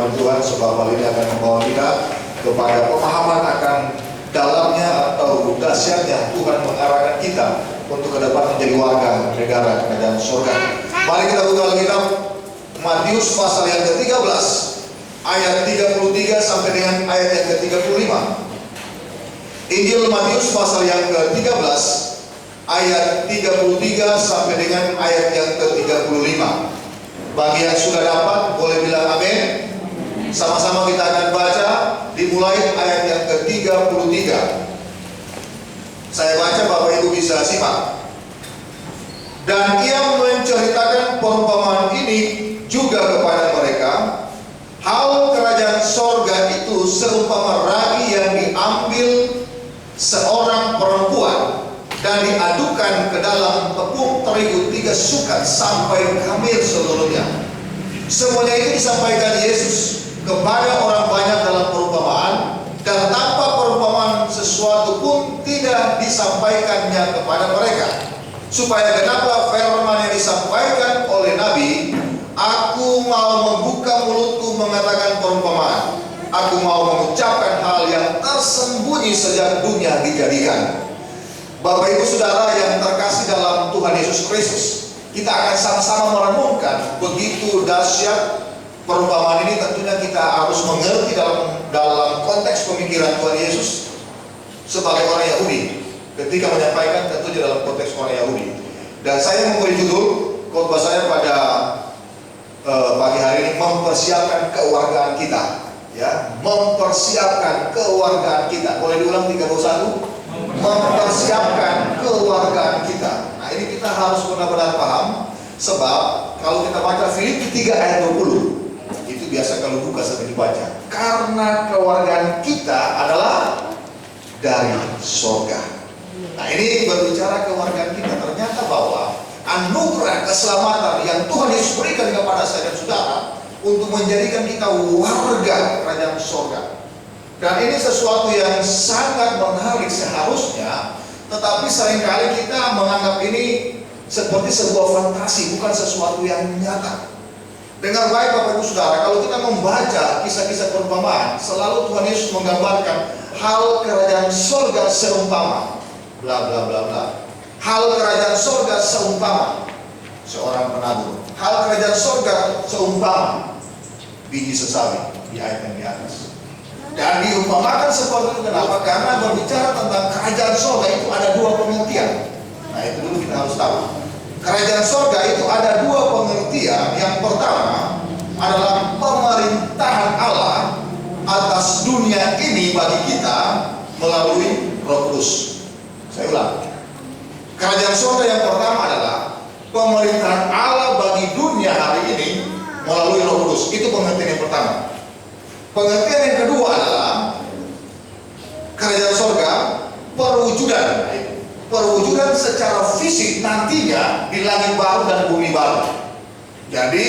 firman Tuhan, sebab hal ini akan membawa kita kepada pemahaman akan dalamnya atau dahsyatnya Tuhan mengarahkan kita untuk ke depan menjadi warga negara kerajaan surga. Mari kita buka Alkitab Matius pasal yang ke-13 ayat 33 sampai dengan ayat yang ke-35. Injil Matius pasal yang ke-13 ayat 33 sampai dengan ayat yang ke-35. Bagi yang sudah dapat boleh bilang amin. Sama-sama kita akan baca dimulai ayat yang ke-33. Saya baca, Bapak Ibu bisa simak. Dan ia menceritakan perumpamaan ini juga kepada mereka, hal kerajaan sorga itu seumpama ragi yang diambil seorang perempuan dan diadukan ke dalam tepung terigu 3 sukat sampai hamil seluruhnya. Semuanya itu disampaikan Yesus kepada orang banyak dalam perumpamaan, dan tanpa perumpamaan sesuatu pun tidak disampaikannya kepada mereka, supaya genaplah firman yang disampaikan oleh Nabi, aku mau membuka mulutku mengatakan perumpamaan, aku mau mengucapkan hal yang tersembunyi sejak dunia dijadikan. Bapak Ibu Saudara yang terkasih dalam Tuhan Yesus Kristus, kita akan sama-sama merenungkan begitu dahsyat perumpamaan ini. Tentunya kita harus mengerti dalam konteks pemikiran Tuhan Yesus sebagai orang Yahudi ketika menyampaikan, tentunya dalam konteks orang Yahudi. Dan saya memberi judul khotbah saya pada pagi hari ini, mempersiapkan kewargaan kita. Ya, mempersiapkan kewargaan kita. Boleh diulang 31? Mempersiapkan kewargaan kita. Nah, ini kita harus benar-benar paham, sebab kalau kita baca Filipi 3 ayat 20, itu biasa kalau buka sampai dibaca, karena kewargaan kita adalah dari sorga. Nah, ini berbicara kewargaan kita. Ternyata bahwa anugerah keselamatan yang Tuhan Yesus berikan kepada saya dan saudara untuk menjadikan kita warga kerajaan sorga. Dan ini sesuatu yang sangat menarik seharusnya, tetapi seringkali kita menganggap ini seperti sebuah fantasi, bukan sesuatu yang nyata. Dengar baik Bapak Ibu Saudara, kalau kita membaca kisah-kisah perumpamaan, selalu Tuhan Yesus menggambarkan hal kerajaan surga seumpama bla bla bla bla. Hal kerajaan surga seumpama seorang penabur. Hal kerajaan surga seumpama biji sesawi di ayat yang di atas. Dan diumpamakan seperti itu. Kenapa? Karena berbicara tentang kerajaan surga itu ada 2 pengertian. Nah, itu dulu kita harus tahu. Kerajaan surga itu ada 2 pengertian. Yang pertama adalah pemerintahan Allah atas dunia ini bagi kita melalui Roh Kudus. Saya ulang. Kerajaan surga yang pertama adalah pemerintahan Allah bagi dunia hari ini melalui Roh Kudus. Itu pengertian yang pertama. Pengertian yang kedua adalah kerajaan surga perwujudan. Perwujudan secara fisik nantinya di langit baru dan bumi baru. Jadi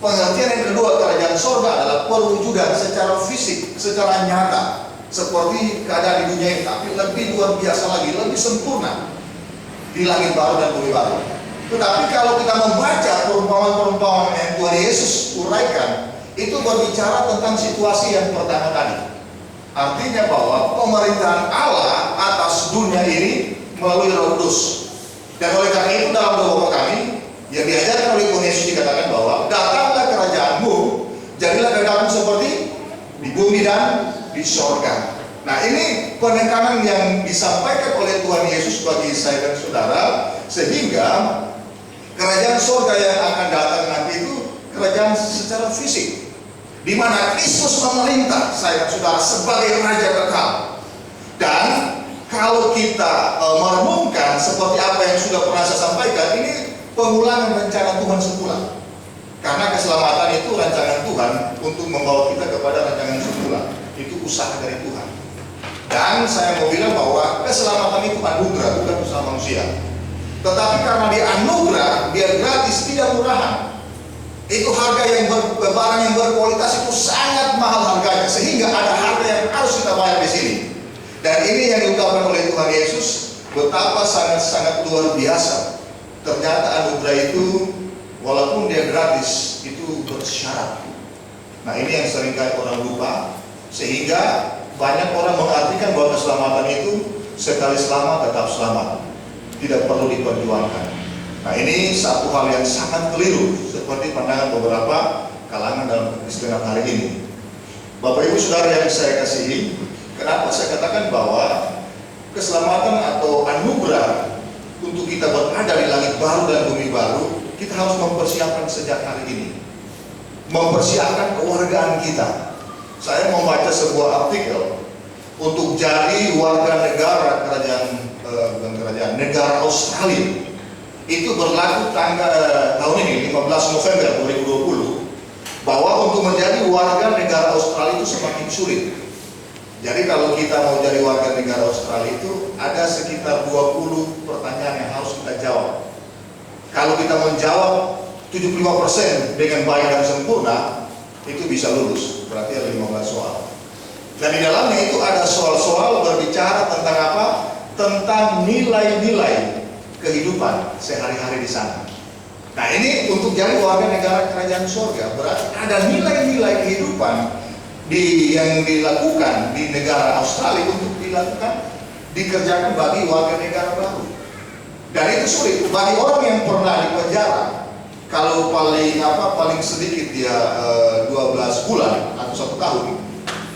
pengertian yang kedua kerajaan surga adalah perwujudan secara fisik, secara nyata, seperti keadaan di dunia ini, tapi lebih luar biasa lagi, lebih sempurna di langit baru dan bumi baru. Tetapi kalau kita membaca perumpamaan-perumpamaan yang Tuhan Yesus uraikan, itu berbicara tentang situasi yang pertama tadi. Artinya bahwa pemerintahan Allah atas dunia ini melalui Roh Kudus. Dan oleh karena itu dalam doa kami yang diajarkan oleh Tuhan Yesus dikatakan bahwa datanglah kerajaanmu, jadilah kehendakmu seperti di bumi dan di sorga. Nah, ini penekanan yang disampaikan oleh Tuhan Yesus bagi saya dan saudara, sehingga kerajaan sorga yang akan datang nanti itu kerajaan secara fisik, di mana Kristus memerintah saya dan saudara sebagai Raja kekal. Dan kalau kita merenungkan seperti apa yang sudah pernah saya sampaikan, ini pengulangan rencana Tuhan semula. Karena keselamatan itu rancangan Tuhan untuk membawa kita kepada rancangan semula. Itu usaha dari Tuhan. Dan saya mau bilang bahwa keselamatan itu anugerah, bukan usaha manusia. Tetapi karena dia anugerah, dia gratis, tidak murahan. Itu harga yang barang yang berkualitas itu sangat mahal harganya, sehingga ada harga yang harus kita bayar di sini. Dan ini yang diungkapkan oleh Tuhan Yesus, betapa sangat-sangat luar biasa. Ternyata anugerah itu walaupun dia gratis, itu bersyarat. Nah, ini yang seringkali orang lupa, sehingga banyak orang mengartikan bahwa keselamatan itu sekali selamat tetap selamat, tidak perlu diperjuangkan. Nah, ini satu hal yang sangat keliru, seperti pandangan beberapa kalangan dalam kekristenan hari ini. Bapak Ibu Saudara yang saya kasihi, kenapa saya katakan bahwa keselamatan atau anugerah untuk kita berada di langit baru dan bumi baru, kita harus mempersiapkan sejak hari ini. Mempersiapkan kewargaan kita. Saya membaca sebuah artikel untuk jadi warga negara negara Australia. Itu berlaku tahun ini 15 November 2020, bahwa untuk menjadi warga negara Australia itu semakin sulit. Jadi kalau kita mau jadi warga negara Australia itu ada sekitar 20 pertanyaan yang harus kita jawab. Kalau kita menjawab 75% dengan baik dan sempurna, itu bisa lulus. Berarti ada 15 soal. Dan di dalamnya itu ada soal-soal berbicara tentang apa? Tentang nilai-nilai kehidupan sehari-hari di sana. Nah, ini untuk jadi warga negara kerajaan surga, berarti ada nilai-nilai kehidupan yang dilakukan di negara Australia untuk dikerjakan bagi warga negara baru. Dan itu sulit bagi orang yang pernah di penjara. Kalau paling sedikit dia 12 bulan atau 1 tahun.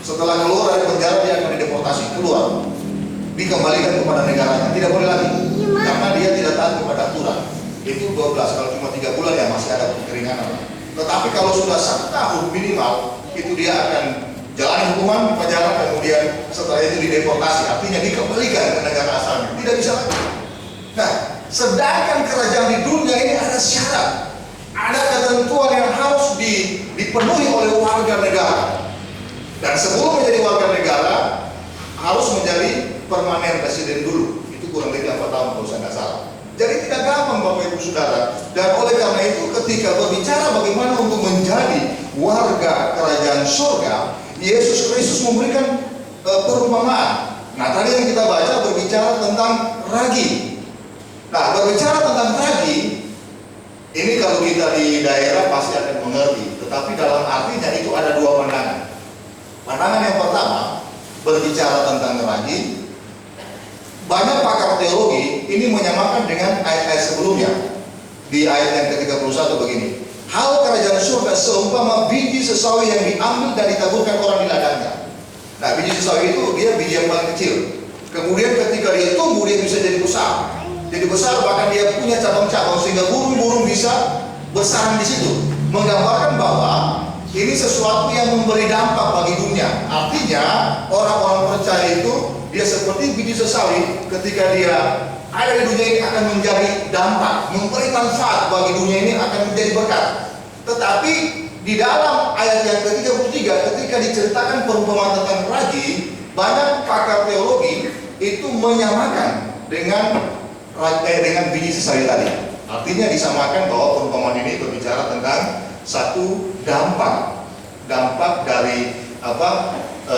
Setelah keluar dari penjara dia akan dideportasi keluar, dikembalikan kepada negaranya, tidak boleh lagi karena dia tidak taat kepada aturan. Itu 12, kalau cuma 3 bulan ya masih ada keringanan. Tetapi kalau sudah 1 tahun minimal, itu dia akan jalani hukuman di penjara, kemudian setelah itu dideportasi, artinya dikembalikan ke negara asalnya, tidak bisa lagi. Nah, sedangkan kerajaan di dunia ini ada syarat, ada ketentuan yang harus dipenuhi oleh warga negara. Dan sebelum menjadi warga negara harus menjadi permanen resident dulu. Itu kurang lebih 4 tahun kalau saya nggak salah. Jadi tidak gampang Bapak Ibu Saudara. Dan oleh karena itu ketika berbicara bagaimana untuk menjadi warga kerajaan surga, Yesus Kristus memberikan perumpamaan. Nah, tadi yang kita baca berbicara tentang ragi. Nah, berbicara tentang ragi, ini kalau kita di daerah pasti akan mengerti. Tetapi dalam artinya itu ada 2 pandangan. Pandangan yang pertama berbicara tentang ragi. Banyak pakar teologi ini menyamakan dengan ayat-ayat sebelumnya. Di ayat yang ke-31 begini. Hal kerajaan surga seumpama biji sesawi yang diambil dan ditaburkan orang di ladangnya. Nah, biji sesawi itu dia biji yang paling kecil. Kemudian ketika dia tumbuh dia bisa jadi besar. Jadi besar, bahkan dia punya cabang-cabang sehingga burung-burung bisa bersarang di situ. Menggambarkan bahwa ini sesuatu yang memberi dampak bagi dunia. Artinya orang-orang percaya itu dia seperti biji sesawi, ketika dia ada di dunia ini akan menjadi dampak, memberi manfaat bagi dunia ini, akan menjadi berkat. Tetapi di dalam ayat yang ke-33 ketika diceritakan perumpamaan tentang ragi, banyak pakar teologi itu menyamakan dengan biji sesawi tadi. Artinya disamakan bahwa perumpamaan ini berbicara tentang satu dampak dari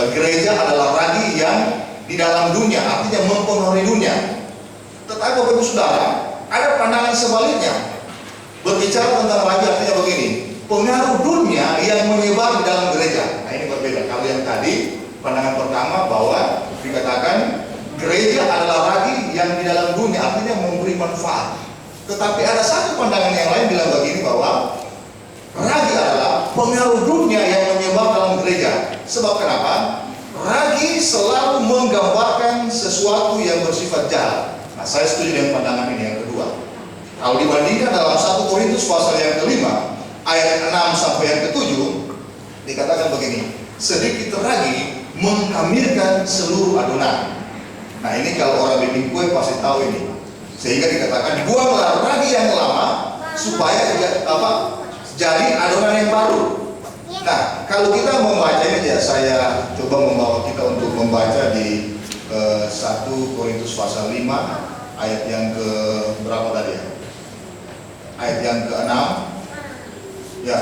gereja adalah ragi yang di dalam dunia, artinya mempengaruhi dunia. Tetapi Bapak Ibu Saudara, ada pandangan sebaliknya. Berbicara tentang ragi artinya begini, pengaruh dunia yang menyebar di dalam gereja. Nah, ini berbeda. Kalau yang tadi pandangan pertama bahwa dikatakan gereja adalah ragi yang di dalam dunia, artinya memberi manfaat. Tetapi ada satu pandangan yang lain bilang begini, bahwa ragi adalah pengaruh dunia yang menyebar dalam gereja. Sebab kenapa? Ragi selalu menggambarkan sesuatu yang bersifat jahat. Nah, saya setuju dengan pandangan ini yang kedua. Kalau dibandingkan dalam 1 Korintus pasal yang ke-5 ayat 6 sampai yang ke-7 dikatakan begini, sedikit ragi mengkamirkan seluruh adonan. Nah, ini kalau orang bikin kue pasti tahu ini. Sehingga dikatakan buanglah ragi yang lama supaya jadi adonan yang baru. Nah, kalau kita membaca ini ya, saya coba membawa kita untuk membaca di 1 Korintus pasal 5 ayat yang ke berapa tadi ya? Ayat yang ke-6 ya,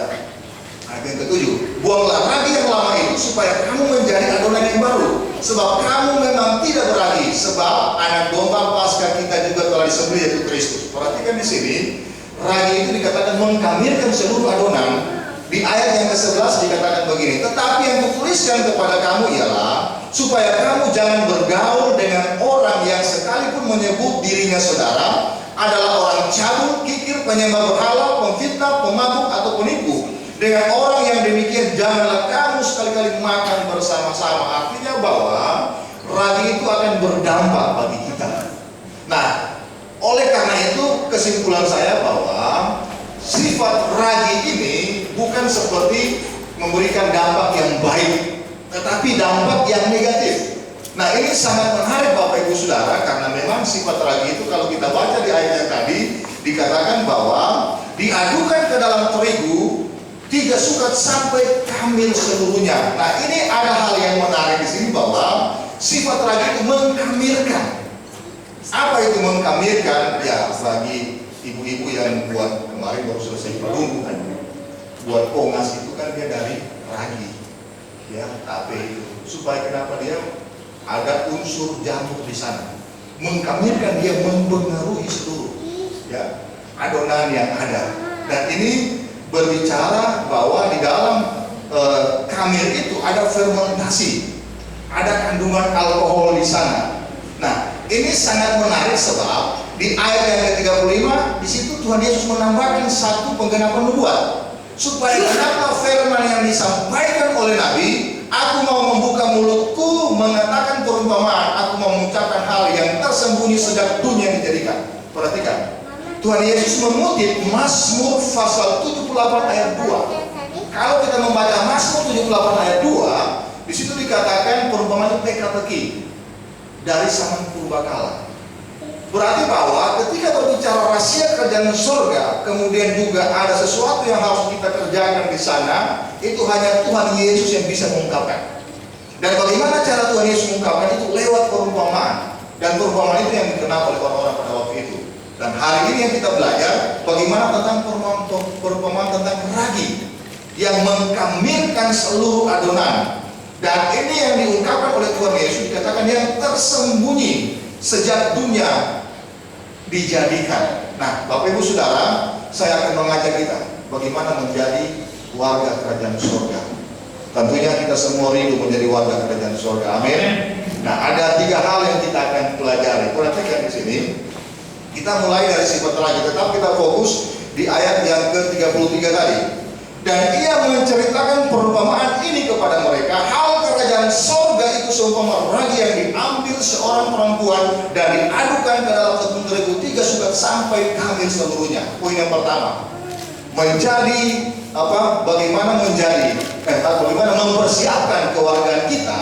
ayat yang ke-7. Buanglah ragi yang lama itu supaya kamu menjadi adonan yang baru, sebab kamu memang tidak beragi, sebab anak domba Paskah kita juga telah disembelih, yaitu Kristus. Perhatikan di sini, ragi itu dikatakan mengkamirkan seluruh adonan. Di ayat yang ke-11 dikatakan begini, tetapi yang kutuliskan kepada kamu ialah supaya kamu jangan bergaul dengan orang yang sekalipun menyebut dirinya saudara adalah orang cabul, kikir, penyembah berhala, pemfitnah, pemabuk atau penipu. Dengan orang yang demikian janganlah kamu sekali-kali makan bersama-sama. Artinya bahwa ragi itu akan berdampak bagi kita. Nah, oleh karena itu kesimpulan saya bahwa sifat ragi ini bukan seperti memberikan dampak yang baik, tetapi dampak yang negatif. Nah, ini sangat menarik Bapak Ibu Saudara, karena memang sifat ragi itu kalau kita baca di ayat yang tadi dikatakan bahwa diadukan ke dalam terigu 3 sukat sampai kamil seluruhnya. Nah, ini ada hal yang menarik di sini bahwa sifat ragi itu mengkamilkan. Apa itu mengkamilkan? Ya, bagi ibu-ibu yang buat kemarin baru selesai berumbu kan, buat pongas itu kan dia dari ragi, ya, tape itu. Supaya kenapa dia ada unsur jamur di sana, mengkamilkan, dia mempengaruhi seluruh, ya, adonan yang ada. Dan ini berbicara bahwa di dalam kamil itu ada fermentasi, ada kandungan alkohol di sana. Nah, ini sangat menarik sebab di ayat yang ke-35 di situ Tuhan Yesus menambahkan satu penggenapan nubuat supaya kenapa firman yang disampaikan oleh Nabi, aku mau membuka mulutku mengatakan perumpamaan, aku mau mengucapkan hal yang tersembunyi sejak dunia dijadikan. Perhatikan, Tuhan Yesus mengutip Mazmur pasal 78 ayat 2. Kalau kita membaca Mazmur 78 ayat 2, di situ dikatakan perumpamaan itu teka-teki dari zaman purbakala. Berarti bahwa ketika berbicara rahasia kerajaan surga, kemudian juga ada sesuatu yang harus kita kerjakan di sana, itu hanya Tuhan Yesus yang bisa mengungkapkan. Dan bagaimana cara Tuhan Yesus mengungkapkan itu? Lewat perumpamaan. Dan perumpamaan itu yang dikenal oleh orang-orang pada waktu itu. Dan hari ini yang kita belajar bagaimana tentang perumpamaan tentang ragi yang mengkamilkan seluruh adonan. Dan ini yang diungkapkan oleh Tuhan Yesus dikatakan yang tersembunyi sejak dunia dijadikan. Nah, Bapak Ibu Saudara, saya akan mengajak kita bagaimana menjadi warga kerajaan surga. Tentunya kita semua rindu menjadi warga kerajaan surga. Amin. Nah, ada 3 hal yang kita akan pelajari. Perhatikan di sini. Kita mulai dari sifat ragi, tetap kita fokus di ayat yang ke-33 tadi. Dan ia menceritakan perumpamaan ini kepada mereka, hal kerajaan sorga itu seumpama ragi yang diambil seorang perempuan dan diadukan ke dalam tepung terigu 3 sukat sampai kamil seluruhnya. Poin yang pertama, menjadi apa? Bagaimana menjadi? Bagaimana mempersiapkan kewargaan kita?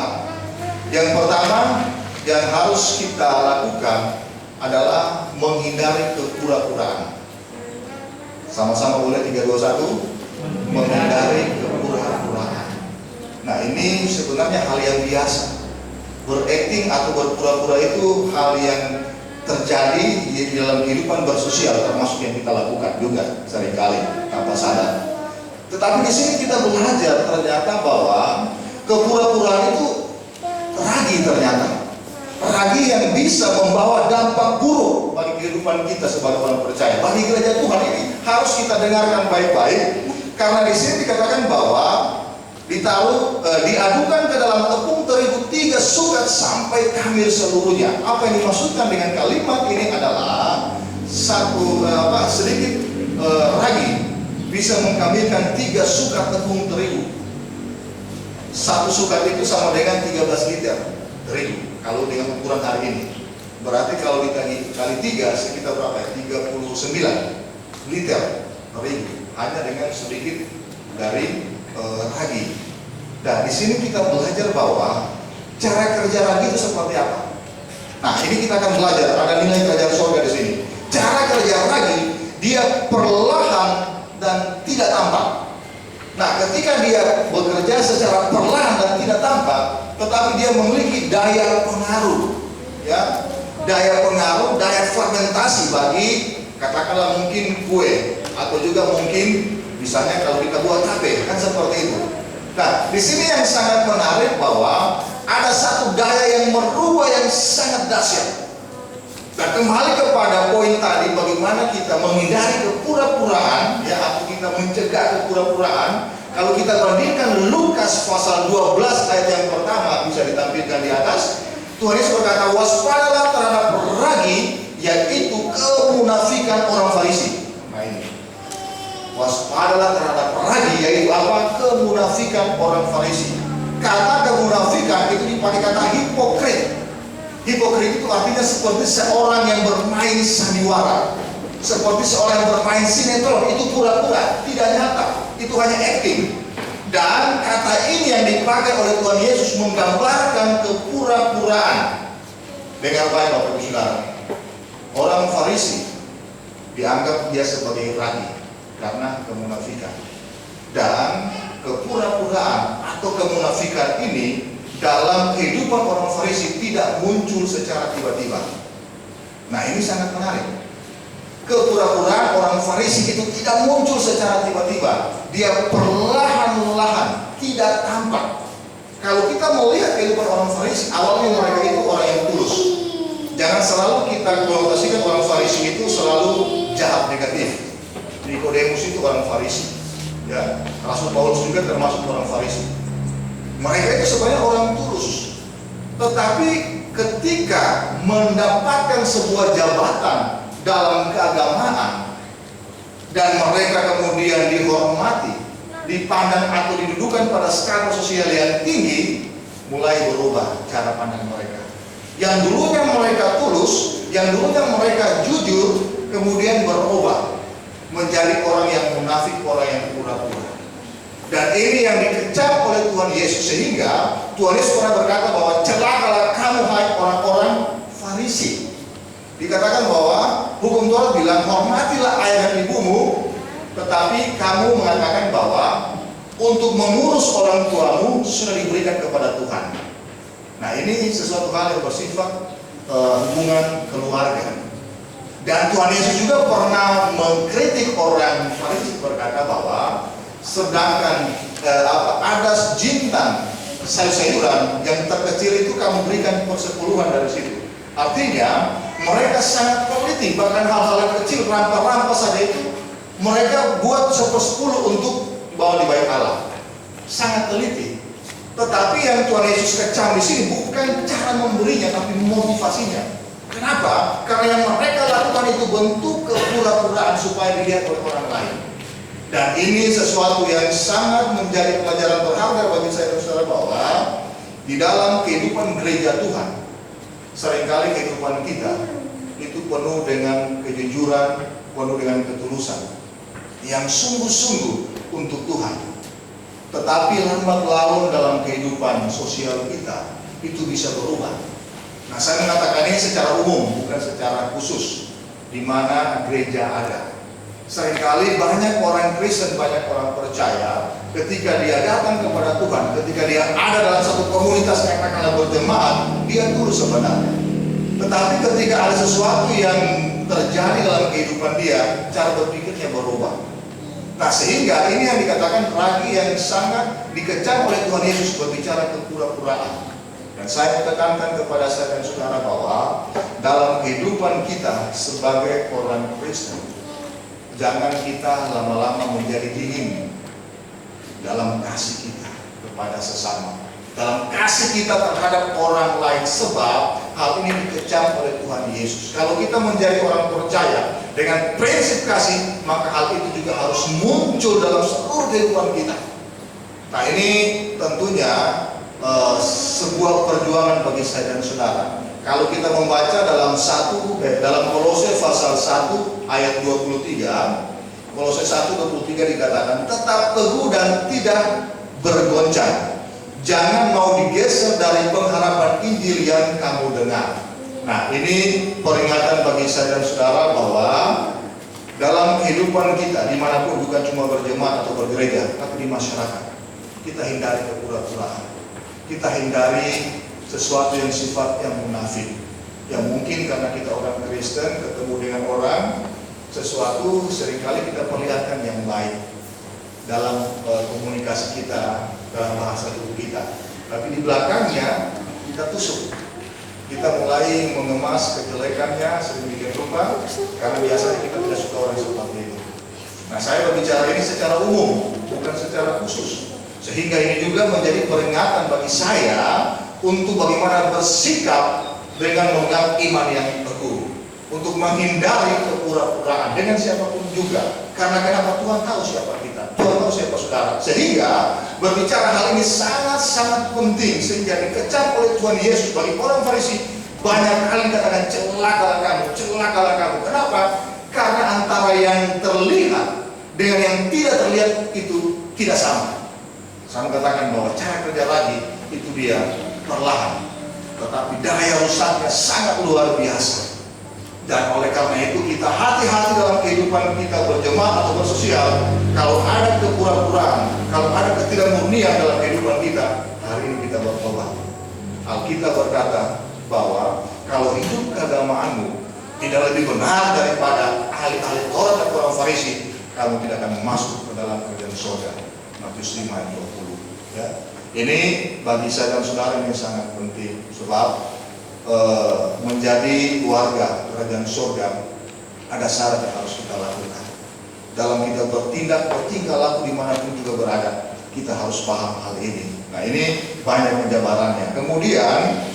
Yang pertama yang harus kita lakukan adalah menghindari kepura-puraan. Sama-sama boleh 3, 2, 1. Menghindari kepura-puraan. Nah, ini sebenarnya hal yang biasa. Berakting atau berpura-pura itu hal yang terjadi di dalam kehidupan bersosial, termasuk yang kita lakukan juga seringkali tanpa sadar. Tetapi di sini kita belajar ternyata bahwa kepura-puraan itu ragi ternyata. Ragi yang bisa membawa dampak buruk bagi kehidupan kita sebagai orang percaya. Bagi gereja Tuhan ini harus kita dengarkan baik-baik, karena di sini dikatakan bahwa diadukan ke dalam tepung terigu 3 sukat sampai kamil seluruhnya. Apa yang dimaksudkan dengan kalimat ini adalah sedikit ragi bisa mengkamilkan 3 sukat tepung terigu. 1 sukat itu sama dengan 13 liter terigu. Kalau dengan ukuran hari ini, berarti kalau dikali 3 sekitar berapa ya? 39 liter terigu hanya dengan sedikit dari ragi. Nah, di sini kita belajar bahwa cara kerja ragi itu seperti apa. Nah, ini kita akan belajar, ada nilai kerajaan surga di sini. Cara kerja ragi, dia perlahan dan tidak tampak. Nah, ketika dia bekerja secara perlahan dan tidak tampak, tetapi dia memiliki daya pengaruh, ya, daya pengaruh, daya fermentasi bagi katakanlah mungkin kue atau juga mungkin misalnya kalau kita buat tape kan seperti itu. Nah, di sini yang sangat menarik bahwa ada satu daya yang merubah yang sangat dahsyat. Dan kembali kepada poin tadi, bagaimana kita menghindari kepura-puraan, ya, atau kita mencegah kepura-puraan. Kalau kita bandingkan Lukas pasal 12 ayat yang pertama, bisa ditampilkan di atas, Tuhan Yesus berkata, waspadalah terhadap ragi, yaitu kemunafikan orang Farisi. Nah ini, waspadalah terhadap ragi, yaitu apa? Kemunafikan orang Farisi. Kata kemunafikan itu dipakai kata hipokrit. Hipokrit itu artinya seperti seorang yang bermain sandiwara, seperti seorang yang bermain sinetron. Itu pura-pura, tidak nyata, itu hanya acting. Dan kata ini yang dipakai oleh Tuhan Yesus menggambarkan kepura-puraan. Dengar baik Bapak Ibu Saudara, orang Farisi dianggap dia sebagai ragi karena kemunafikan. Dan kepura-puraan atau kemunafikan ini dalam kehidupan orang Farisi tidak muncul secara tiba-tiba. Nah ini sangat menarik. Kepura-puraan orang Farisi itu tidak muncul secara tiba-tiba. Dia perlahan-lahan, tidak tampak. Kalau kita melihat kehidupan orang Farisi, awalnya mereka itu orang yang tulus. Jangan selalu kita konotasikan orang Farisi itu selalu jahat, negatif. Nikodemus itu orang Farisi. Ya, Rasul Paulus juga termasuk orang Farisi. Mereka itu sebenarnya orang tulus, tetapi ketika mendapatkan sebuah jabatan dalam keagamaan dan mereka kemudian dihormati, dipandang atau didudukan pada skala sosial yang tinggi, mulai berubah cara pandang mereka. Yang dulunya mereka tulus, yang dulunya mereka jujur, kemudian berubah menjadi orang yang munafik, orang yang pura-pura. Dan ini yang dikecam oleh Tuhan Yesus, sehingga Tuhan Yesus pernah berkata bahwa celakalah kamu hai orang-orang Farisi. Dikatakan bahwa hukum Taurat bilang hormatilah ayah dan ibumu, tetapi kamu mengatakan bahwa untuk mengurus orang tuamu sudah diberikan kepada Tuhan. Nah ini sesuatu hal yang bersifat hubungan keluarga. Dan Tuhan Yesus juga pernah mengkritik orang Farisi, berkata bahwa sedangkan ada jintan sayur-sayuran yang terkecil itu kamu berikan persepuluhan dari situ. Artinya mereka sangat teliti, bahkan hal-hal yang kecil, rampa-rampa saja itu mereka buat 1/10 untuk bawa di bait Allah. Sangat teliti. Tetapi yang Tuhan Yesus kecam di sini bukan cara memberinya, tapi motivasinya. Kenapa? Karena yang mereka lakukan itu bentuk kepura-puraan supaya dilihat oleh orang lain. Dan ini sesuatu yang sangat menjadi pelajaran berharga bagi saya dan saudara, bahwa di dalam kehidupan gereja Tuhan, seringkali kehidupan kita itu penuh dengan kejujuran, penuh dengan ketulusan yang sungguh-sungguh untuk Tuhan. Tetapi lambat laun dalam kehidupan sosial kita itu bisa berubah. Nah, saya mengatakan ini secara umum, bukan secara khusus di mana gereja ada. Seringkali banyak orang Kristen, banyak orang percaya, ketika dia datang kepada Tuhan, ketika dia ada dalam satu komunitas yang akan berjemaat, dia tulus sebenarnya. Tetapi ketika ada sesuatu yang terjadi dalam kehidupan dia, cara berpikirnya berubah. Nah, sehingga ini yang dikatakan ragi yang sangat dikecam oleh Tuhan Yesus, berbicara kepura-puraan. Dan saya tekankan kepada saya dan saudara bahwa dalam kehidupan kita sebagai orang Kristen, jangan kita lama-lama menjadi dingin dalam kasih kita kepada sesama, dalam kasih kita terhadap orang lain, sebab hal ini dikecam oleh Tuhan Yesus. Kalau kita menjadi orang percaya dengan prinsip kasih, maka hal itu juga harus muncul dalam seluruh kehidupan kita. Nah ini tentunya sebuah perjuangan bagi saya dan saudara. Kalau kita membaca dalam Kolose pasal 1 ayat 23, Kolose 1:23 dikatakan, tetap teguh dan tidak bergoncang, jangan mau digeser dari pengharapan Injil yang kamu dengar. Nah ini peringatan bagi saya dan saudara bahwa dalam kehidupan kita, dimanapun, bukan cuma berjemaat atau bergereja, tapi di masyarakat, kita hindari kepura-puraan. Kita hindari sesuatu yang sifatnya munafik. Yang mungkin karena kita orang Kristen, ketemu dengan orang, sesuatu seringkali kita perlihatkan yang baik dalam komunikasi kita, dalam bahasa tubuh kita. Tapi di belakangnya kita tusuk. Kita mulai mengemas kejelekannya sedemikian rupa, karena biasanya kita tidak suka orang seperti itu. Nah, saya berbicara ini secara umum, bukan secara khusus. Sehingga ini juga menjadi peringatan bagi saya untuk bagaimana bersikap dengan memegang iman yang teguh, untuk menghindari kepura-puraan dengan siapapun juga. Karena kenapa? Tuhan tahu siapa kita, Tuhan tahu siapa saudara. Sehingga berbicara hal ini sangat-sangat penting, sehingga dikecam oleh Tuhan Yesus bagi orang Farisi. Banyak kali dikatakan celakalah kamu. Kenapa? Karena antara yang terlihat dengan yang tidak terlihat itu tidak sama. Saya katakan bahwa cara kerja lagi itu dia perlahan, tetapi daya rusaknya sangat luar biasa. Dan oleh karena itu kita hati-hati dalam kehidupan kita berjemaat atau bersosial. Kalau ada kepura-puraan, kalau ada ketidakmurnian dalam kehidupan kita, hari ini kita bertobat. Alkitab berkata bahwa kalau hidup keagamaanmu tidak lebih benar daripada ahli-ahli Taurat dan orang Farisi, kamu tidak akan masuk ke dalam kerajaan surga. Matius 5 ayat 20. Ya. Ini bagi saya dan saudara ini sangat penting, sebab menjadi warga kerajaan surga ada syarat yang harus kita lakukan. Dalam kita bertindak, bertingkah laku dimanapun juga berada, kita harus paham hal ini. Nah, ini banyak penjabarannya. Kemudian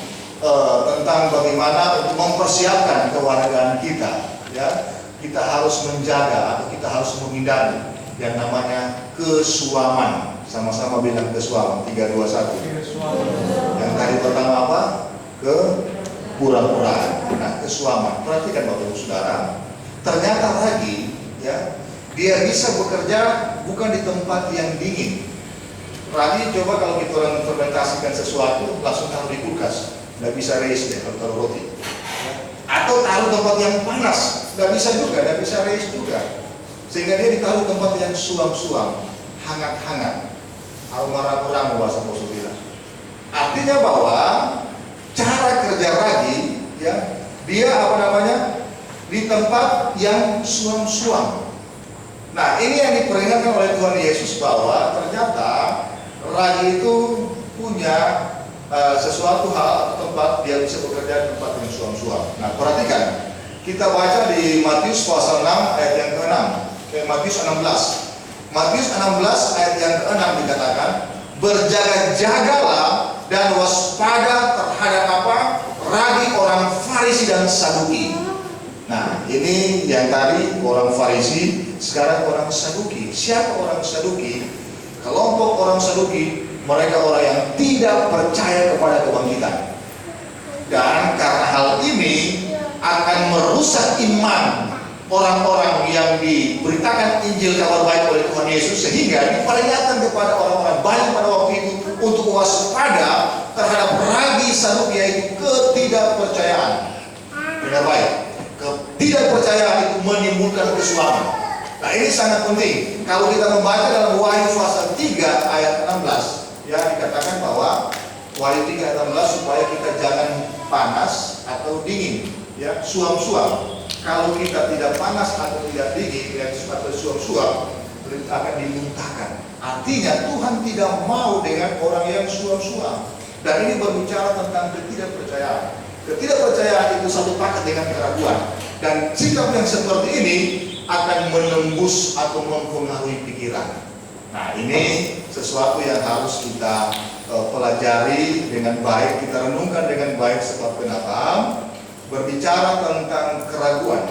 tentang bagaimana untuk mempersiapkan kewargaan kita, ya, kita harus menjaga atau kita harus menghindari yang namanya kesuaman. Sama-sama bilang kesuaman. 3, 2, 1. Yang tadi pertama apa? Kepura-puraan. Nah, kesuaman. Perhatikan Bapak Ibu Saudara. Ternyata lagi, ya, dia bisa bekerja bukan di tempat yang dingin. Ragi coba kalau kita orang fermentasikan sesuatu langsung taruh di kulkas. Nggak bisa reis deh kalau taruh roti. Atau taruh tempat yang panas, nggak bisa juga, nggak bisa reis juga. Sehingga dia ditaruh tempat yang suam-suam, hangat-hangat, aroma-aroma bahasa Posubila. Artinya bahwa cara kerja ragi, ya, dia apa namanya, di tempat yang suam-suam. Nah, ini yang diperingatkan oleh Tuhan Yesus bahwa ternyata ragi itu punya sesuatu hal atau tempat dia bisa bekerja di tempat yang suam-suam. Nah, perhatikan, kita baca di Matius pasal 6 ayat yang ke-6, Matius 16. Matius 16 ayat yang ke-6 dikatakan, berjaga-jagalah dan waspada terhadap apa? Ragi orang Farisi dan Saduki. Nah, ini yang tadi orang Farisi, sekarang orang Saduki. Siapa orang Saduki? Kelompok orang Saduki, mereka orang yang tidak percaya kepada kebangkitan. Dan karena hal ini akan merusak iman orang-orang yang diberitakan Injil kabar baik oleh Tuhan Yesus, sehingga diperingatkan kepada orang-orang banyak pada waktu itu untuk waspada terhadap ragi Saduki, yaitu ketidakpercayaan. Dengar baik, ketidakpercayaan itu menimbulkan kesuaman. Nah, ini sangat penting. Kalau kita membaca dalam Wahyu pasal 3 ayat 16, ya, dikatakan bahwa Wahyu 3 ayat 16 supaya kita jangan panas atau dingin, ya, suam-suam. Kalau kita tidak panas atau tidak dingin, ya, atau suam-suam, akan dimuntahkan. Artinya Tuhan tidak mau dengan orang yang suam-suam. Dan ini berbicara tentang ketidakpercayaan. Ketidakpercayaan itu satu paket dengan keraguan. Dan sikap yang seperti ini akan menembus atau mempengaruhi pikiran. Nah, ini sesuatu yang harus kita pelajari dengan baik, kita renungkan dengan baik. Sebab kenapa? Berbicara tentang keraguan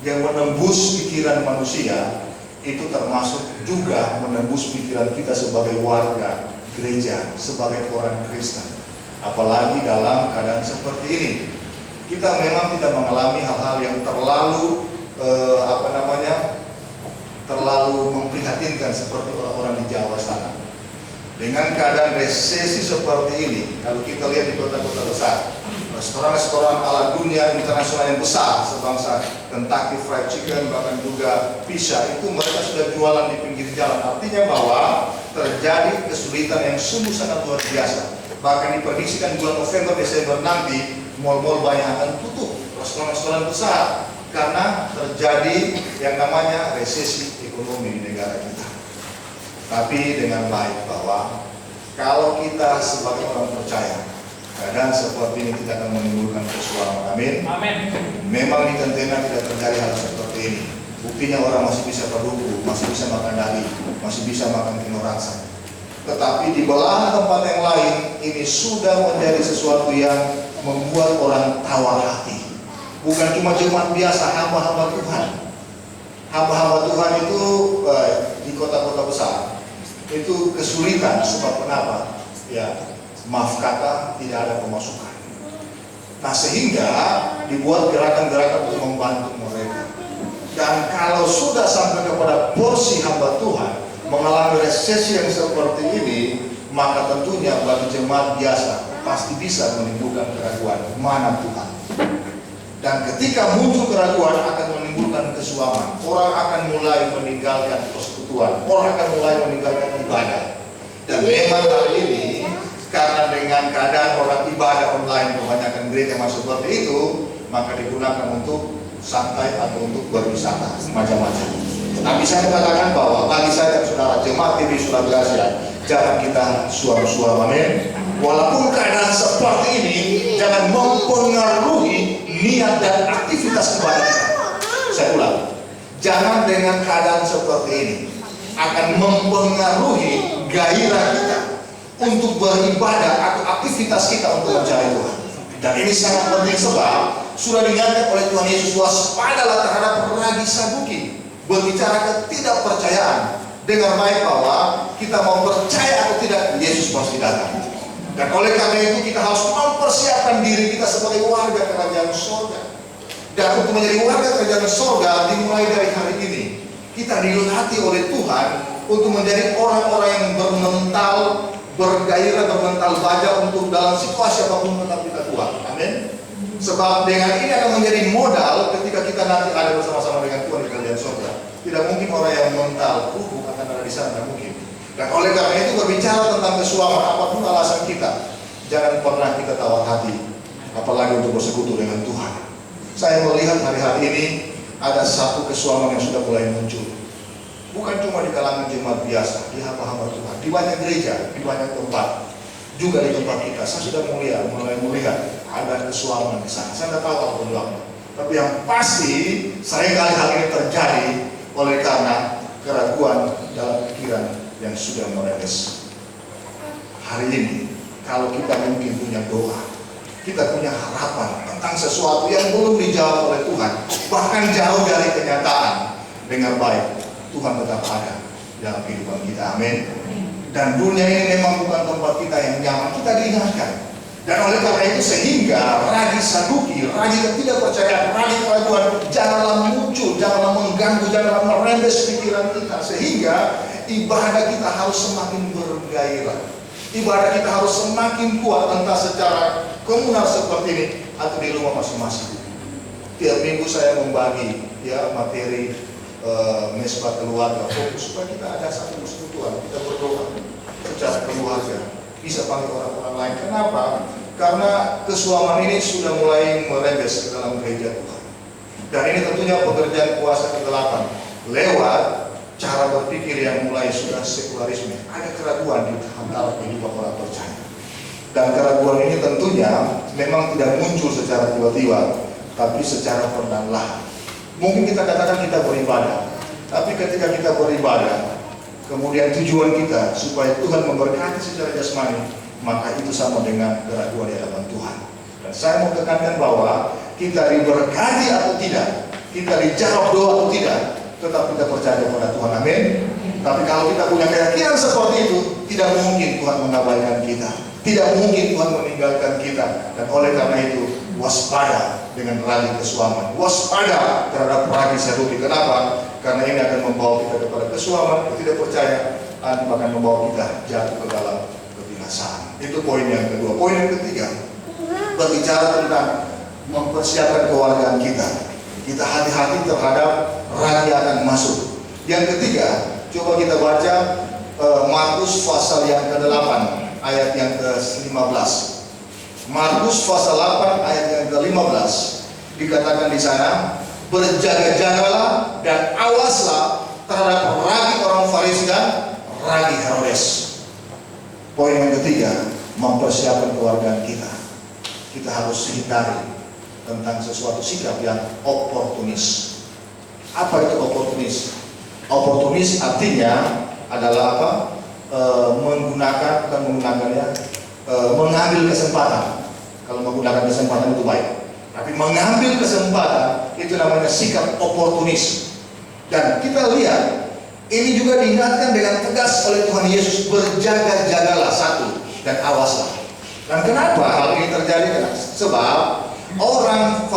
yang menembus pikiran manusia, itu termasuk juga menembus pikiran kita sebagai warga gereja, sebagai orang Kristen. Apalagi dalam keadaan seperti ini, kita memang tidak mengalami hal-hal yang terlalu terlalu memprihatinkan seperti orang-orang di Jawa sana. Dengan keadaan resesi seperti ini, kalau kita lihat di kota-kota besar, restoran-restoran ala dunia internasional yang besar sebangsa Kentucky Fried Chicken, bahkan juga pizza, itu mereka sudah jualan di pinggir jalan. Artinya bahwa terjadi kesulitan yang sungguh sangat luar biasa. Bahkan diprediksikan bulan November, Desember nanti mal-mal banyak akan tutup, restoran-restoran besar, karena terjadi yang namanya resesi ekonomi di negara kita. Tapi dengan baik bahwa kalau kita sebagai orang percaya, keadaan seperti ini tidak akan menimbulkan kesuaman. Amin. Amin. Memang di Tentena tidak terjadi hal seperti ini. Buktinya orang masih bisa berduku, masih bisa makan daging, masih bisa makan telur raksa. Tetapi di belahan tempat yang lain, ini sudah menjadi sesuatu yang membuat orang tawar hati. Bukan cuma jemaat biasa, hamba-hamba Tuhan. Hamba-hamba Tuhan itu di kota-kota besar itu kesulitan. Sebab kenapa? Ya, maaf kata, tidak ada pemasukan. Nah, sehingga dibuat gerakan-gerakan untuk membantu mereka. Dan kalau sudah sampai kepada porsi hamba Tuhan mengalami resesi yang seperti ini, maka tentunya bagi jemaat biasa pasti bisa menimbulkan keraguan mana Tuhan. Dan ketika muncul keraguan akan menimbulkan kesuaman. Orang akan mulai meninggalkan persekutuan, orang akan mulai meninggalkan ibadah. Dan memang hari ini karena dengan keadaan orang ibadah online kebanyakan gereja masuk seperti itu, maka digunakan untuk santai atau untuk berwisata macam-macam. Tapi saya katakan bahwa bagi saya dan saudara jemaat TV Surah Gracia, jangan kita suam-suam, amin. Walaupun keadaan seperti ini, jangan mempengaruhi niat dan aktivitas ibadah kita. Saya ulang, jangan dengan keadaan seperti ini akan mempengaruhi gairah kita untuk beribadah atau aktivitas kita untuk mencari Tuhan. Dan ini sangat penting sebab sudah diingatkan oleh Tuhan Yesus, waspadalah terhadap ragi Saduki. Berbicara ketidakpercayaan dengan baik bahwa kita mau percaya atau tidak, Yesus pasti datang. Dan oleh karena itu kita harus mempersiapkan diri kita sebagai warga kerajaan surga. Dan untuk menjadi warga kerajaan surga dimulai dari hari ini. Kita dilatih oleh Tuhan untuk menjadi orang-orang yang bermental, bergairah, bermental baja untuk dalam situasi apapun tetap kita kuat. Amin. Sebab dengan ini akan menjadi modal ketika kita nanti ada bersama-sama dengan Tuhan di kerajaan surga. Tidak mungkin orang yang mental akan ada di sana, tidak mungkin. Dan oleh karena itu berbicara tentang kesuaman apapun alasan kita, jangan pernah kita tawar hati, apalagi untuk bersekutu dengan Tuhan. Saya melihat hari-hari ini ada satu kesuaman yang sudah mulai muncul. Bukan cuma di kalangan jemaat biasa, di hamba-hamba Tuhan, di banyak gereja, di banyak tempat, juga di tempat kita. Saya sudah mulai melihat ada kesuaman di sana. Saya tidak tahu apa penyebabnya, tapi yang pasti seringkali hal ini terjadi oleh karena keraguan dalam pikiran yang sudah meredes. Hari ini, kalau kita mungkin punya doa, kita punya harapan tentang sesuatu yang belum dijawab oleh Tuhan, bahkan jauh dari kenyataan, dengan baik, Tuhan tetap ada dalam kehidupan kita. Amin. Dan dunia ini memang bukan tempat kita yang nyaman, kita diingatkan. Dan oleh karena itu sehingga ragi Saduki, ragi ketidakpercayaan, ragi keraguan janganlah muncul, janganlah mengganggu, janganlah merembes pikiran kita, sehingga ibadah kita harus semakin bergairah. Ibadah kita harus semakin kuat, entah secara komunal seperti ini atau di rumah masing-masing. Tiap minggu saya membagi materi mesbah keluarga, fokus supaya kita ada satu persekutuan, kita berdoa secara keluarga, bisa panggil orang-orang lain. Kenapa? Karena kesuaman ini sudah mulai merembes ke dalam gereja Tuhan. Dan ini tentunya pekerjaan kuasa ke-8 lewat cara berpikir yang mulai sudah sekularisme. Ada keraguan di antara kehidupan orang percaya. Dan keraguan ini tentunya memang tidak muncul secara tiba-tiba, tapi secara perlahan. Mungkin kita katakan kita beribadah, tapi ketika kita beribadah, kemudian tujuan kita supaya Tuhan memberkati secara jasmani, maka itu sama dengan keraguan di hadapan Tuhan. Dan saya mau tekankan bahwa kita diberkati atau tidak, kita dijawab doa atau tidak, tetap kita percaya kepada Tuhan. Amin. Tapi kalau kita punya keyakinan seperti itu, tidak mungkin Tuhan mengabaikan kita, tidak mungkin Tuhan meninggalkan kita. Dan oleh karena itu, waspada dengan ragi kesuaman, waspada terhadap ragi Saduki. Kenapa? Karena ini akan membawa kita kepada kesuaman, ketidakpercayaan, dan bahkan membawa kita jatuh ke dalam kebinasaan. Itu poin yang kedua. Poin yang ketiga, berbicara tentang mempersiapkan keluargaan kita. Kita hati-hati terhadap ragi akan masuk. Yang ketiga, coba kita baca Markus pasal yang ke-8 ayat yang ke-15. Markus pasal 8 ayat yang ke-15 dikatakan di sana, berjaga-jagalah dan awaslah terhadap ragi orang Farisi dan ragi Herodes. Poin yang ketiga, mempersiapkan keluargaan kita. Kita harus hindari tentang sesuatu sikap yang oportunis. Apa itu oportunis? Oportunis artinya adalah apa? Mengambil kesempatan. Kalau menggunakan kesempatan itu baik. Tapi mengambil kesempatan itu namanya sikap oportunis. Dan kita lihat ini juga diingatkan dengan tegas oleh Tuhan Yesus, berjaga-jagalah satu dan awaslah. Dan kenapa hal ini terjadi? Sebab orang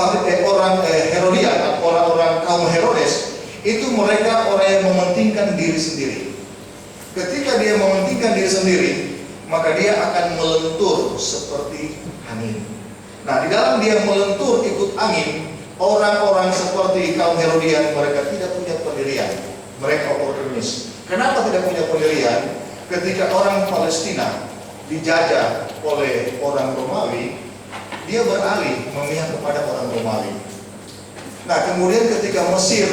Herodian atau orang-orang kaum Herodes itu mereka orang yang mementingkan diri sendiri. Ketika dia mementingkan diri sendiri, maka dia akan melentur seperti angin. Nah, di dalam dia melentur ikut angin, orang-orang seperti kaum Herodian mereka tidak punya pendirian. Mereka oportunis. Kenapa tidak punya pendirian? Ketika orang Palestina dijajah oleh orang Romawi, dia beralih memihak kepada orang Romawi. Nah, kemudian ketika Mesir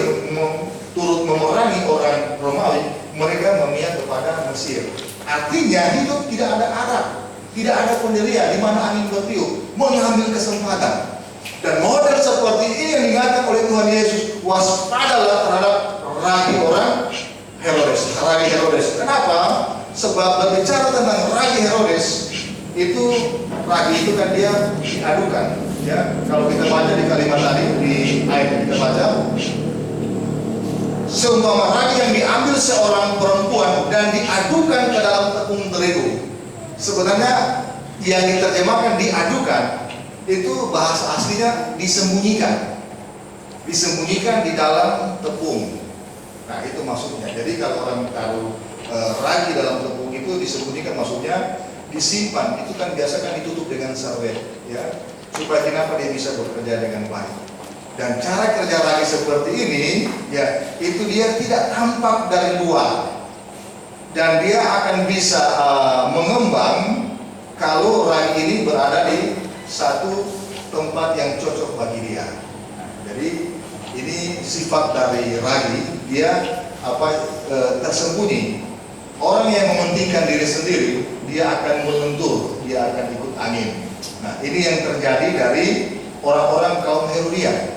turut memerangi orang Romawi, mereka memihak kepada Mesir. Artinya hidup tidak ada arah, tidak ada pendirian, di mana angin bertiup, mengambil kesempatan. Dan model seperti ini yang diingatkan oleh Tuhan Yesus, waspadalah terhadap ragi orang Herodes. Kenapa? Sebab berbicara tentang ragi Herodes, ragi itu kan dia diadukan. Ya, kalau kita baca di kalimat tadi, di ayat yang kita baca, seumpama ragi yang diambil seorang perempuan dan diadukan ke dalam tepung terigu. Sebenarnya yang diterjemahkan diadukan itu bahasa aslinya disembunyikan di dalam tepung. Nah, itu maksudnya. Jadi kalau orang taruh ragi dalam tepung itu disembunyikan, maksudnya disimpan. Itu kan biasa kan ditutup dengan sarwet, ya, supaya kenapa dia bisa bekerja dengan baik. Dan cara kerja ragi seperti ini, ya, itu dia tidak tampak dari luar, dan dia akan bisa mengembang kalau ragi ini berada di satu tempat yang cocok bagi dia. Nah, jadi ini sifat dari ragi, dia tersembunyi. Orang yang mementingkan diri sendiri, dia akan melentur, dia akan ikut angin. Nah, ini yang terjadi dari orang-orang kaum Herodian.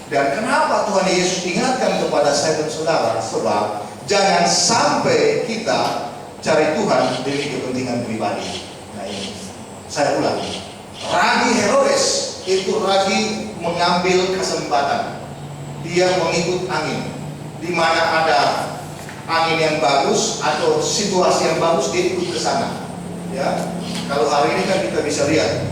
Dan kenapa Tuhan Yesus ingatkan kepada saya dan saudara? Sebab jangan sampai kita cari Tuhan demi kepentingan pribadi. Nah, ini saya ulangi. Ragi Herodes itu ragi mengambil kesempatan. Dia mengikut angin. Di mana ada angin yang bagus atau situasi yang bagus, dia ikut ke sana. Ya, kalau hari ini kan kita bisa lihat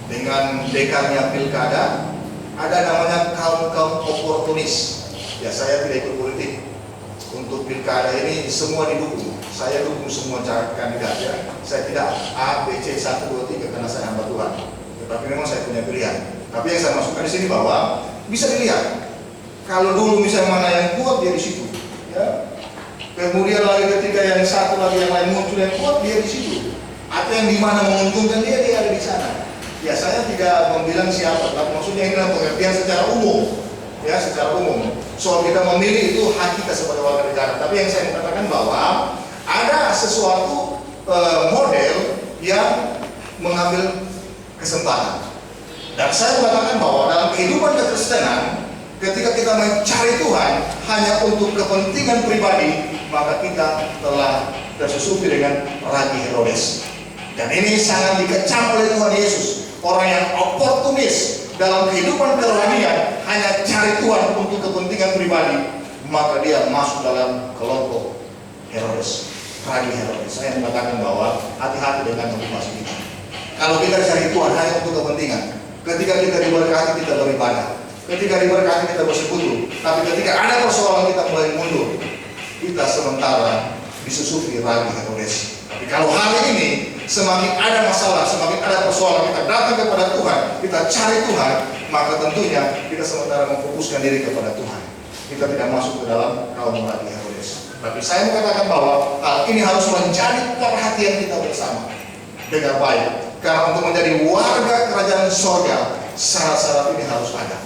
dengan dekarnya pilkada, ada namanya kaum oportunis. Ya, saya tidak ikut politik. Untuk pilkada ini semua didukung. Saya dukung semua kandidat, ya. Saya tidak A, B, C, 1, 2, 3 karena saya hamba Tuhan. Tetapi memang saya punya pilihan. Tapi yang saya masukkan di sini bahwa bisa dilihat. Kalau dulu misalnya mana yang kuat, dia di situ. Ya. Kemudian lagi ketika yang satu lagi yang lain muncul yang kuat, dia di situ. Atau yang di mana menguntungkan dia ada di sana. Ya, saya tidak membilang siapa, tapi maksudnya ini adalah pengertian secara umum. Ya, secara umum. Soal kita memilih itu hak kita sebagai warga negara. Tapi yang saya mengatakan bahwa ada sesuatu model yang mengambil kesempatan. Dan saya mengatakan bahwa dalam kehidupan kekristenan, ketika kita mencari Tuhan hanya untuk kepentingan pribadi, maka kita telah tersusupi dengan ragi Herodes. Dan ini sangat dikecam oleh Tuhan Yesus. Orang yang oportunis dalam kehidupan kerohanian hanya cari Tuhan untuk kepentingan pribadi, maka dia masuk dalam kelompok Herodes, ragi Herodes. Saya mengatakan bahwa hati-hati dengan motivasi kita. Kalau kita cari Tuhan hanya untuk kepentingan, ketika kita diberkati kita beribadah, ketika diberkati kita bersekutu, tapi ketika ada persoalan kita mulai mundur, kita sementara disusupi ragi Herodes. Tapi kalau hari ini semakin ada masalah, semakin ada persoalan, kita datang kepada Tuhan, kita cari Tuhan, maka tentunya kita sementara memfokuskan diri kepada Tuhan. Kita tidak masuk ke dalam kaum ragi Herodes. Tapi saya mengatakan bahwa hal ini harus menjadi perhatian kita bersama dengan baik. Karena untuk menjadi warga kerajaan sorga, syarat-syarat ini harus ada.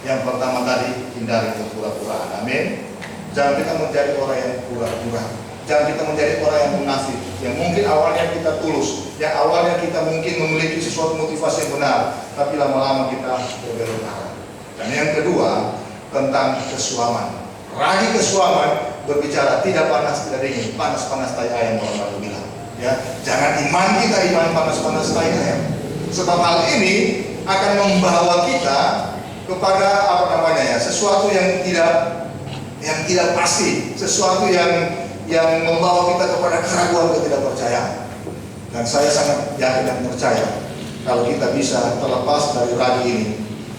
Yang pertama tadi, hindari kepura-puraan. Amin. Jangan kita menjadi orang yang pura-pura. Jangan kita menjadi orang yang munafik, yang mungkin awalnya kita tulus, yang awalnya kita mungkin memiliki sesuatu motivasi yang benar, tapi lama-lama kita berbelok arah. Dan yang kedua, tentang kesuaman. Ragi kesuaman berbicara tidak panas, tidak dingin, panas-panas tai ayam kalau Bapak bilang. Ya, jangan iman kita iman panas-panas tai ayam. Sebab hal ini akan membawa kita kepada sesuatu yang tidak pasti, sesuatu yang membawa kita kepada keraguan, ketidakpercayaan. Dan saya sangat yakin dan percaya kalau kita bisa terlepas dari ragi ini,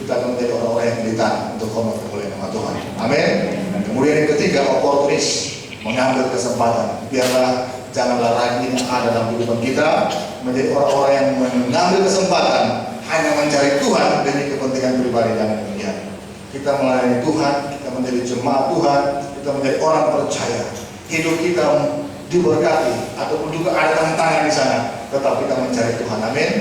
kita akan menjadi orang-orang yang militan untuk hormat kemuliaan nama Tuhan. Amin. Dan kemudian yang ketiga, oportunis, mengambil kesempatan. Biarlah janganlah ragi ini ada dalam kehidupan kita menjadi orang-orang yang mengambil kesempatan hanya mencari Tuhan demi kepentingan pribadi. Jangan demikian. Kita melayani Tuhan, kita menjadi jemaat Tuhan, kita menjadi orang percaya. Hidup kita diberkati ataupun juga ada tantangan di sana, tetap kita mencari Tuhan. Amin.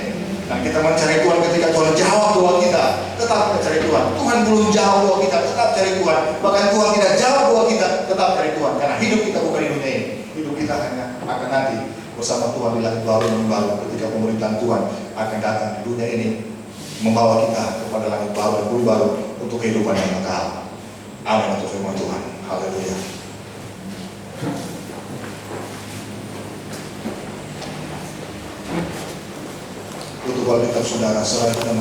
Dan kita mencari Tuhan ketika Tuhan jawab doa kita, tetap kita cari Tuhan. Tuhan belum jawab doa kita, tetap cari Tuhan. Bahkan Tuhan tidak jawab doa kita, tetap cari Tuhan. Karena hidup kita bukan di dunia ini. Hidup kita hanya akan nanti bersama Tuhan di langit baru dan baru, ketika pemerintahan Tuhan akan datang di dunia ini, membawa kita kepada langit baru dan bumi baru untuk kehidupan yang kekal. Amin. Untuk firman Tuhan. Haleluya. Tutup Alkitab saudara, serah kita